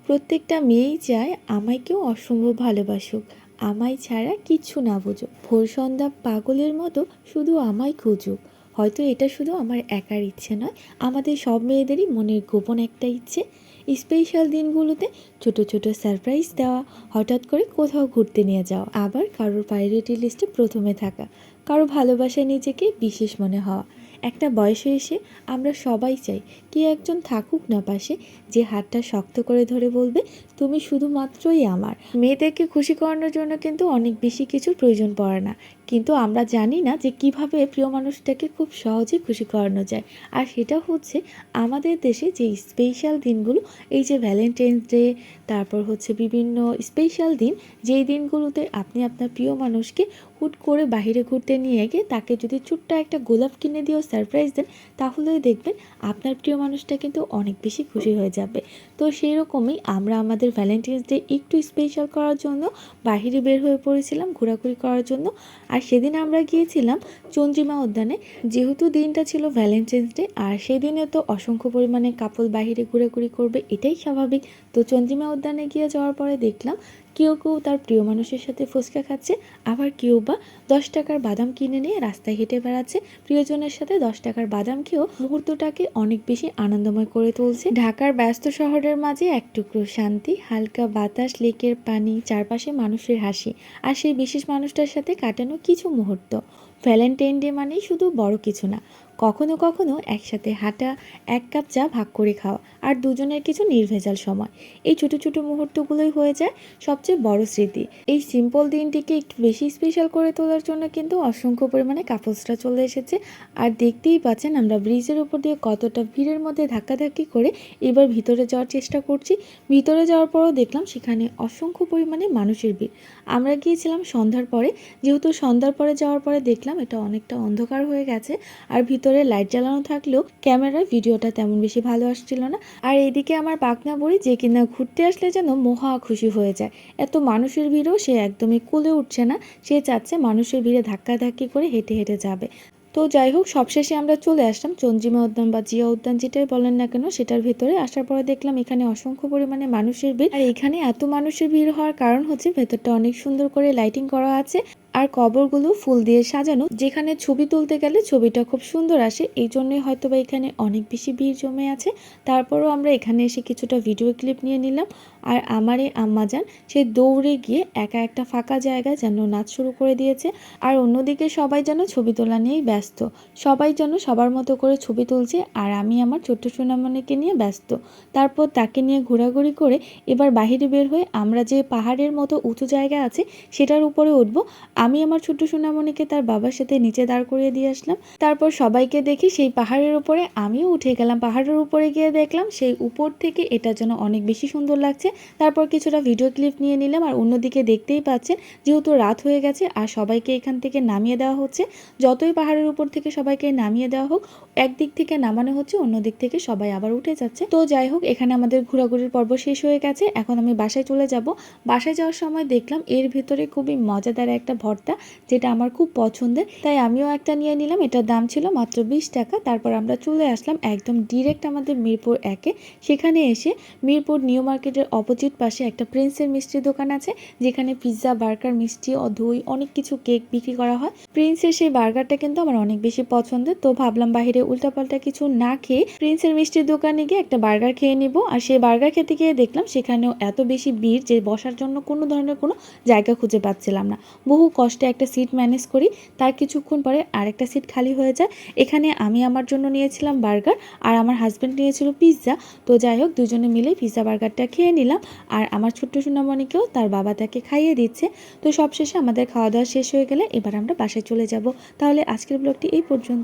প্রত্যেকটা মেয়েই চায় আমায় কেউ অসম্ভব ভালোবাসুক, আমায় ছাড়া কিচ্ছু না বুঝুক, ভোর সন্ধ্যা পাগলের মতো শুধু আমায় খুঁজুক। হয়তো এটা শুধু আমার একার ইচ্ছে নয়, আমাদের সব মেয়েদেরই মনের গোপন একটা ইচ্ছে। স্পেশাল দিনগুলোতে ছোট ছোট সারপ্রাইজ দেওয়া, হঠাৎ করে কোথাও ঘুরতে নিয়ে যাওয়া, আবার কারোর প্রায়োরিটি লিস্টে প্রথমে থাকা, কারো ভালোবাসায় নিজেকে বিশেষ মনে হওয়া। একটা বয়সে এসে আমরা সবাই চাই কে একজন থাকুক না পাশে, যে হাতটা শক্ত করে ধরে বলবে তুমি শুধুমাত্রই আমার। মেয়েদেরকে খুশি করানোর জন্য কিন্তু অনেক বেশি কিছুর প্রয়োজন পড়ে না, কিন্তু আমরা জানি না যে কিভাবে প্রিয় মানুষটাকে খুব সহজে খুশি করানো যায়। আর সেটা হচ্ছে আমাদের দেশে যে স্পেশাল দিনগুলো, এই যে ভ্যালেন্টাইন্স ডে, তারপর হচ্ছে বিভিন্ন স্পেশাল দিন, যেই দিনগুলোতে আপনি আপনার প্রিয় মানুষকে হুট করে বাইরে ঘুরতে নিয়ে গিয়ে তাকে যদি ছোট্ট একটা গোলাপ কিনে দিয়েও সারপ্রাইজ দেন, তাহলেই দেখবেন আপনার প্রিয় মানুষটা কিন্তু অনেক বেশি খুশি হয়ে যাবে। তো সেই রকমই আমরা আমাদের ভ্যালেন্টাইন্স ডে একটু স্পেশাল করার জন্য বাইরে বের হয়ে পড়েছিলাম ঘোরাঘুরি করার জন্য। আর সেদিন আমরা গিয়েছিলাম চন্দ্রিমা উদ্যানে। যেহেতু দিনটা ছিল ভ্যালেন্টাইন্স ডে, আর সেদিনে তো অসংখ্য পরিমাণে কাপল বাইরে ঘোরাঘুরি করবে, এটাই স্বাভাবিক। তো চন্দ্রিমা উদ্যানে গিয়ে যাওয়ার পরে দেখলাম কেউ কেউ তার প্রিয় মানুষের সাথে ফুচকা খাচ্ছে, আবার কেউ বা 10 টাকার বাদাম কিনে নিয়ে রাস্তায় হেঁটে বেড়াচ্ছে। প্রিয়জনের সাথে 10 টাকার বাদাম খেয়েও মুহূর্তটাকে অনেক বেশি আনন্দময় করে তুলছে। ঢাকার ব্যস্ত শহরের মাঝে এক টুকরো শান্তি, হালকা বাতাস, লেকের পানি, চারপাশে মানুষের হাসি, আর সেই বিশেষ মানুষটার সাথে কাটানো কিছু মুহূর্ত। ভ্যালেন্টাইন ডে মানেই শুধু বড় কিছু না, কখনো কখনো একসাথে হাঁটা, এক কাপ চা ভাগ করে খাওয়া, আর দুজনের কিছু নির্ভেজাল সময়। এই ছোট ছোট মুহূর্তগুলোই হয়ে যায় সবচেয়ে বড় স্মৃতি। এই সিম্পল দিনটিকে একটু বেশি স্পেশাল করে তোলার জন্য কিন্তু অসংখ্য পরিমাণে কাপলসরা চলে এসেছে। আর দেখতেই পাচ্ছেন আমরা ব্রিজের উপর দিয়ে কতটা ভিড়ের মধ্যে ধাক্কাধাক্কি করে এবার ভিতরে যাওয়ার চেষ্টা করছি। ভিতরে যাওয়ার পরও দেখলাম সেখানে অসংখ্য পরিমাণে মানুষের ভিড়। আমরা গিয়েছিলাম সন্ধ্যার পরে, যেহেতু সন্ধ্যার পরে যাওয়ার পরে দেখলাম এটা অনেকটা অন্ধকার হয়ে গেছে, আর ভিতরে লাইট জ্বালানো থাকলেও ক্যামেরায় ভিডিওটা তেমন বেশি ভালো আসছিল না। আর এদিকে আমার পাকনা বুড়ি, যে কিনা ঘুরতে আসলে যেন মহা খুশি হয়ে যায়, এত মানুষের ভিড়ও সে একদমই কুলে উঠছে না, সে চাচ্ছে মানুষের ভিড়ে ধাক্কাধাক্কি করে হেঁটে হেঁটে যাবে। তো যাই হোক, সবশেষে আমরা চলে আসলাম চন্দ্রিমা উদ্যান বা জিয়া উদ্যান, যেটাই বলেন না কেন, সেটার ভিতরে আসার পরে দেখলাম এখানে অসংখ্য পরিমাণে মানুষের ভিড়। আর এখানে এত মানুষের ভিড় হওয়ার কারণ হচ্ছে ভেতরটা অনেক সুন্দর করে লাইটিং করা আছে, আর কবরগুলো ফুল দিয়ে সাজানো, যেখানে ছবি তুলতে গেলে ছবিটা খুব সুন্দর আসে, এই জন্যই হয়তো বা এখানে অনেক বেশি ভিড় জমে আছে। তারপরও আমরা এখানে এসে কিছুটা ভিডিও ক্লিপ নিয়ে নিলাম। আর আমার এই আম্মাজান সে দৌড়ে গিয়ে একা একটা ফাঁকা জায়গায় যেন নাচ শুরু করে দিয়েছে। আর অন্যদিকে সবাই যেন ছবি তোলা নিয়েই ব্যস্ত, সবাই যেন সবার মতো করে ছবি তুলছে, আর আমি আমার ছোট্ট সোনামণিকে নিয়ে ব্যস্ত। তারপর তাকে নিয়ে ঘোরাঘুরি করে এবার বাহিরে বের হয়ে আমরা যে পাহাড়ের মতো উঁচু জায়গা আছে সেটার উপরে উঠবো। আমি আমার ছোট্ট সোনামণিকে তার বাবার সাথে নিচে দাঁড় করিয়ে দিয়ে আসলাম। তারপর সবাইকে দেখি সেই পাহাড়ের উপরে আমিও উঠে গেলাম। পাহাড়ের উপরে গিয়ে দেখলাম সেই উপর থেকে এটা যেন অনেক বেশি সুন্দর লাগছে। তারপর কিছুটা ভিডিও ক্লিপ নিয়ে নিলাম। আর অন্যদিকে দেখতেই পাচ্ছেন যেহেতু রাত হয়ে গেছে আর সবাইকে এখান থেকে নামিয়ে দেওয়া হচ্ছে, যতই পাহাড়ের উপর থেকে সবাইকে নামিয়ে দেওয়া হোক, একদিক থেকে নামানো হচ্ছে, অন্য দিক থেকে সবাই আবার উঠে যাচ্ছে। তো যাই হোক, এখানে আমাদের ঘোরাঘুরির পর্ব শেষ হয়ে গেছে, এখন আমি বাসায় চলে যাব। বাসায় যাওয়ার সময় দেখলাম এর ভিতরে খুবই মজাদার একটা ভর্তা, যেটা আমার খুব পছন্দের, তাই আমিও একটা নিয়ে নিলাম। এটার দাম ছিল মাত্র 20 টাকা। তারপর আমরা চলে আসলাম একদম ডিরেক্ট আমাদের মিরপুর 1-এ। সেখানে এসে মিরপুর নিউ মার্কেটের অপোজিট পাশে একটা প্রিন্সের মিষ্টির দোকান আছে, যেখানে পিৎজা, বার্গার, মিষ্টি ও দই, অনেক কিছু কেক বিক্রি করা হয়। প্রিন্সের সেই বার্গারটা কিন্তু আমার অনেক বেশি পছন্দের, তো ভাবলাম বাইরে উল্টাপাল্টা কিছু না খেয়ে প্রিন্সের মিষ্টির দোকানে গিয়ে একটা বার্গার খেয়ে নিব। আর সেই বার্গার খেতে গিয়ে দেখলাম সেখানেও এত বেশি ভিড় যে বসার জন্য কোনো ধরনের কোনো জায়গা খুঁজে পাচ্ছিলাম না। বহু কষ্টে একটা সিট ম্যানেজ করি, তার কিছুক্ষণ পরে আরেকটা সিট খালি হয়ে যায়। এখানে আমি আমার জন্য নিয়েছিলাম বার্গার, আর আমার হাজব্যান্ড নিয়েছিল পিৎজা। তো যাই হোক, দুজনে মিলে পিৎজা বার্গারটা খেয়ে নিলাম, আর আমার ছোট্ট সোনামণিকেও তার বাবা তাকে খাইয়ে দিচ্ছে। তো সবশেষে আমাদের খাওয়া দাওয়া শেষ হয়ে গেলে এবার আমরা বাসায় চলে যাব। তাহলে আজকের ব্লগটি এই পর্যন্ত।